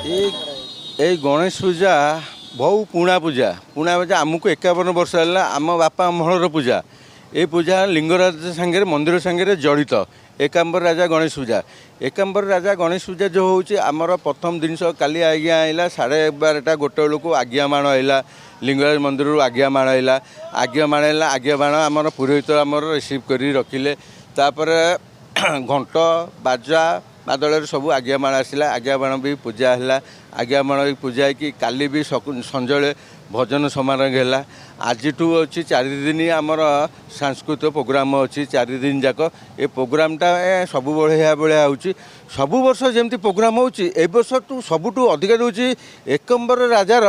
এই ଗଣେଶ ପୂଜା ବହୁ ପୁରୁଣା ପୂଜା ଆମକୁ 51 ବର୍ଷ ହେଲା ଆମ ବାପା ଅମଳର ପୂଜା। ଏ ପୂଜା ଲିଙ୍ଗରାଜ ସାଙ୍ଗରେ ମନ୍ଦିର ସାଙ୍ଗରେ ଜଡ଼ିତ। ଏକାମ୍ବର ରାଜା ଗଣେଶ ପୂଜା ଯେଉଁ ହେଉଛି ଆମର ପ୍ରଥମ ଜିନିଷ କାଲି ଆଜ୍ଞା ଆଇଲା 12:30 ଗୋଟେ ବେଳକୁ ଆଜ୍ଞା ମାଣ ଆଇଲା। ଲିଙ୍ଗରାଜ ମନ୍ଦିରରୁ ଆଜ୍ଞା ମାଣ ଆଇଲା। ଆଜ୍ଞା ମାଣ ଆମର ପୁରୋହିତ ଆମର ରିସିଭ୍ କରି ରଖିଲେ। ତାପରେ ଘଣ୍ଟ ବାଜା ବାଦଳରେ ସବୁ ଆଜ୍ଞା ମାଣ ଆସିଲା। ଆଜ୍ଞା ମାଣ ବି ପୂଜା ହେଲା। ଆଜ୍ଞା ମାଣ ବି ପୂଜା ହେଇକି କାଲି ବି ସଞ୍ଜବେଳେ ଭଜନ ସମାରୋହ ହେଲା। ଆଜିଠୁ ଅଛି 4 ଦିନ ଆମର ସାଂସ୍କୃତିକ ପ୍ରୋଗ୍ରାମ ଅଛି 4 ଦିନ ଯାକ। ଏ ପ୍ରୋଗ୍ରାମଟା ସବୁବେଳେ ଭଳିଆ ହେଉଛି। ସବୁ ବର୍ଷ ଯେମିତି ପ୍ରୋଗ୍ରାମ ହେଉଛି ଏ ବର୍ଷଠୁ ସବୁଠୁ ଅଧିକା ଦେଉଛି ଏକମ୍ବର ରାଜାର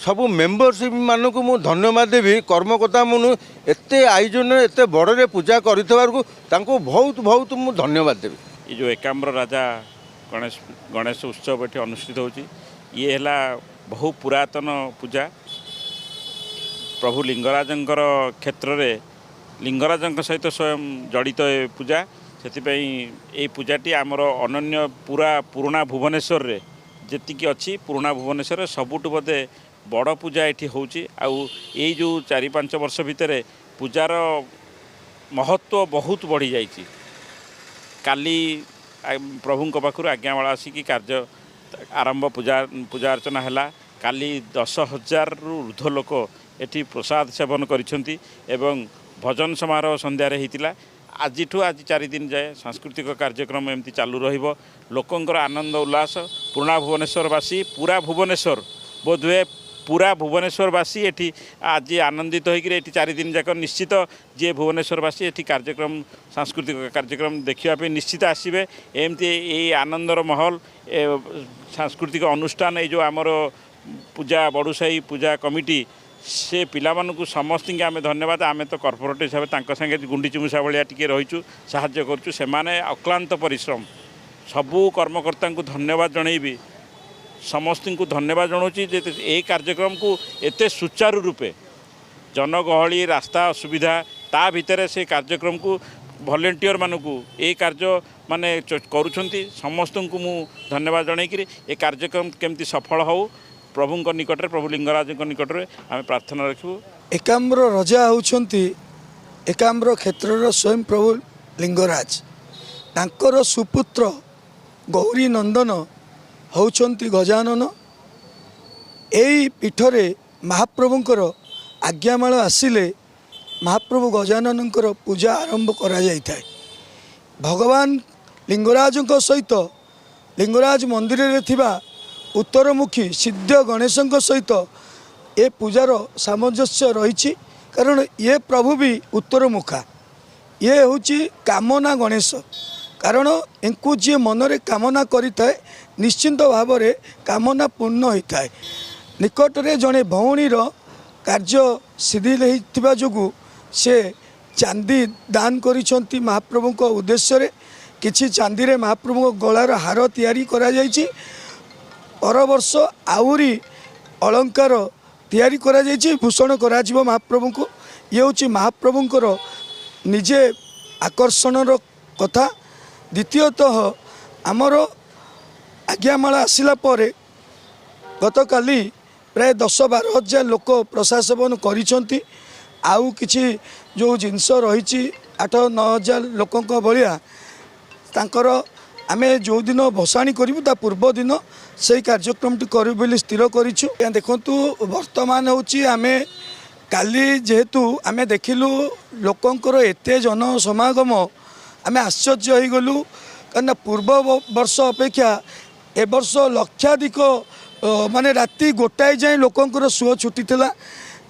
ସବୁ ମେମ୍ବରସିପ୍ ମାନଙ୍କୁ ମୁଁ ଧନ୍ୟବାଦ ଦେବି। କର୍ମକର୍ତ୍ତା ମୁଁ ଏତେ ଆୟୋଜନରେ ଏତେ ବଡ଼ରେ ପୂଜା କରିଥିବାରୁ ତାଙ୍କୁ ବହୁତ ମୁଁ ଧନ୍ୟବାଦ ଦେବି। ये जो एकाम्र राजा गणेश उत्सव ये अनुष्ठित होची ये है बहु पुरातन पूजा। प्रभु लिंगराजंकर क्षेत्र में लिंगराज सहित स्वयं जड़ित पूजा से पूजाटी आमर अनन्य पूरा पुराणा भुवनेश्वर रे जी अच्छी पुराणा भुवनेश्वर सबुठ बोधे बड़ पूजा ये हूँ। आई जो 4-5 वर्ष भितर पूजार महत्व बहुत बढ़ी जाइए। काली प्रभु पाखु आज्ञामाला आसिक कार्य आरंभ पूजा अर्चना है। काली 10,000 रु ऊर्ध्व लोक एटी प्रसाद सेवन करिसेंती एवं भजन समारोह संध्यारे होता। आज 4 दिन जाए सांस्कृतिक कार्यक्रम एमती चालू रहिबो। लोकंकर आनंद उल्लास पुराणा भुवनेश्वरवासी पूरा भुवनेश्वर बोधवे पूरा भुवनेश्वरवासी एटी आज आनंदित होकर ये 4 दिन जाक निश्चित जी भुवनेश्वरवासी ये कार्यक्रम सांस्कृतिक कार्यक्रम देखापी निश्चित आसबे। एमती ये आनंदर महल सांस्कृतिक अनुष्ठान ये जो आमर पूजा बड़ुसाई पूजा कमिटी से पिलामानकु समस्त आम धन्यवाद। आम तो कॉर्पोरेट हिसाब से संगे गुंडी चुमुसा भाया टी रहीचु साहाय्य करूँ। से अक्लांत परिश्रम सबू कर्मकर्ता को धन्यवाद जनईबी। समस्त को धन्यवाद जनाऊँगी जे ये कार्यक्रम को एते सुचारू रूपे जनगहली रास्ता असुविधा ता भितर से कार्यक्रम को वॉलंटियर मानू ये कार्य माने करुँच समस्त को मु धन्यवाद जनईकि ये कार्यक्रम केमती सफल हो प्रभु निकट प्रभु लिंगराज निकट में आम प्रार्थना रखू। एकाम्र राजा होउछंती एकाम्र क्षेत्र स्वयं प्रभु लिंगराज तांकर सुपुत्र गौरी नंदन होउछंती गजानन। एई पीठरे महाप्रभुंकर आज्ञामाल आसिले महाप्रभु गजाननकर पूजा आरंभ करा जाइथाय। भगवान लिंगराजଙ୍କ सहित लिंगराज मंदिर रे थिबा उत्तरमुखी सिद्ध गणेशଙ୍କ सहित ए पूजार सामंजस्य रही। कारण ये प्रभु भी उत्तरमुखा ये होची कामना गणेश। कारण इनको जी मनरे कामना करिथाय निश्चिंत भाव में कामना पूर्ण होता है। निकट में जड़े भौणीर कार्य सिद्धि जो से चांदी दान करिसेंती महाप्रभु को उद्देश्य रे। किछि चांदी रे महाप्रभु गलार हार तैयारी करा जाइछि। पर वर्ष आउरी अलंकार तैयारी करा जाइछि भूषण करा जिवो महाप्रभु को। ये होछि महाप्रभुंकर निजे आकर्षणर कथा। द्वितीयतः आमर आज्ञामाला आसिला परे गतकाली प्राय 10-12 हजार लोक प्रशासन करिसेंती। आउ किछि जो जिनस रही 8-9 हजार लोकों भाया तांकर आमे जो दिन भसाणी करूँ ता पूर्व दिन से कार्यक्रम करूँ बोली स्थिर करूँ। देखु वर्तमान होची आमे काली जेहेतु आमे देखिलु लोकंकर एते जन समागम आमे आश्चर्य हो गलु। कारण पूर्व वर्ष अपेक्षा ए वर्ष लक्षाधिक माने राति 1 जाए लोकंकर सुଅ छुटी थिला।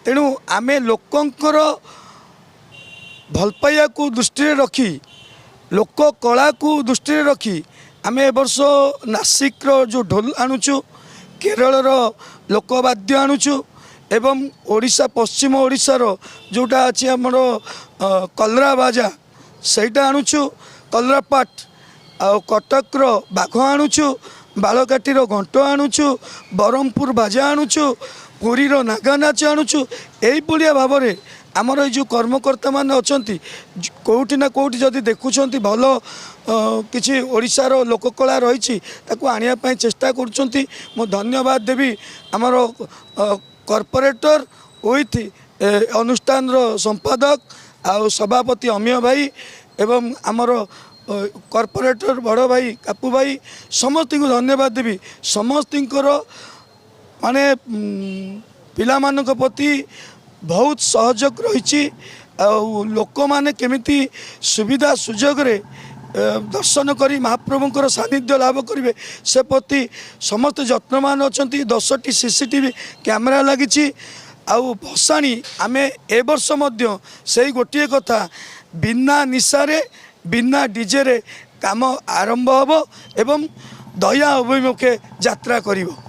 तेणु आमे लोकंकर भलपाइया को दृष्टि रखी लोक कला को दृष्टि रखी आमे ए वर्ष नासिक जो ढोल आणुचु केरल लोकवाद्य आणुचु एवं ओडिशा पश्चिम ओडिशार जोटा अच्छी आमर कलरा बाजा सहीटा आणुचु कलरापाट आ कटकर बाघ आणुचु बालकाटीर घंट आणुचु ब्रह्मपुर बाजा आणुचु पुरीर नागा नाच आणुचु यही भाव में ଆମର ଏଇ ଯେଉଁ କର୍ମକର୍ତ୍ତାମାନେ ଅଛନ୍ତି କେଉଁଠି ନା କେଉଁଠି ଯଦି ଦେଖୁଛନ୍ତି ଭଲ କିଛି ଓଡ଼ିଶାର ଲୋକକଳା ରହିଛି ତାକୁ ଆଣିବା ପାଇଁ ଚେଷ୍ଟା କରୁଛନ୍ତି। ମୁଁ ଧନ୍ୟବାଦ ଦେବି ଆମର କର୍ପୋରେଟର ୱିଥ୍ ଅନୁଷ୍ଠାନର ସମ୍ପାଦକ ଆଉ ସଭାପତି ଅମିୟ ଭାଇ ଏବଂ ଆମର କର୍ପୋରେଟର ବଡ଼ ଭାଇ କାପୁ ଭାଇ ସମସ୍ତଙ୍କୁ ଧନ୍ୟବାଦ ଦେବି। ସମସ୍ତଙ୍କର ମାନେ ପିଲାମାନଙ୍କ ପ୍ରତି ବହୁତ ସହଯୋଗ ରହିଛି ଆଉ ଲୋକମାନେ କେମିତି ସୁବିଧା ସୁଯୋଗରେ ଦର୍ଶନ କରି ମହାପ୍ରଭୁଙ୍କର ସାନ୍ନିଧ୍ୟ ଲାଭ କରିବେ ସେ ପ୍ରତି ସମସ୍ତେ ଯତ୍ନବାନ ଅଛନ୍ତି। 10ଟି CCTV କ୍ୟାମେରା ଲାଗିଛି ଆଉ ଭସାଣି ଆମେ ଏ ବର୍ଷ ମଧ୍ୟ ସେଇ ଗୋଟିଏ କଥା ବିନା ନିଶାରେ ବିନା ଡିଜେରେ କାମ ଆରମ୍ଭ ହେବ ଏବଂ ଦୟା ଅଭିମୁଖେ ଯାତ୍ରା କରିବ।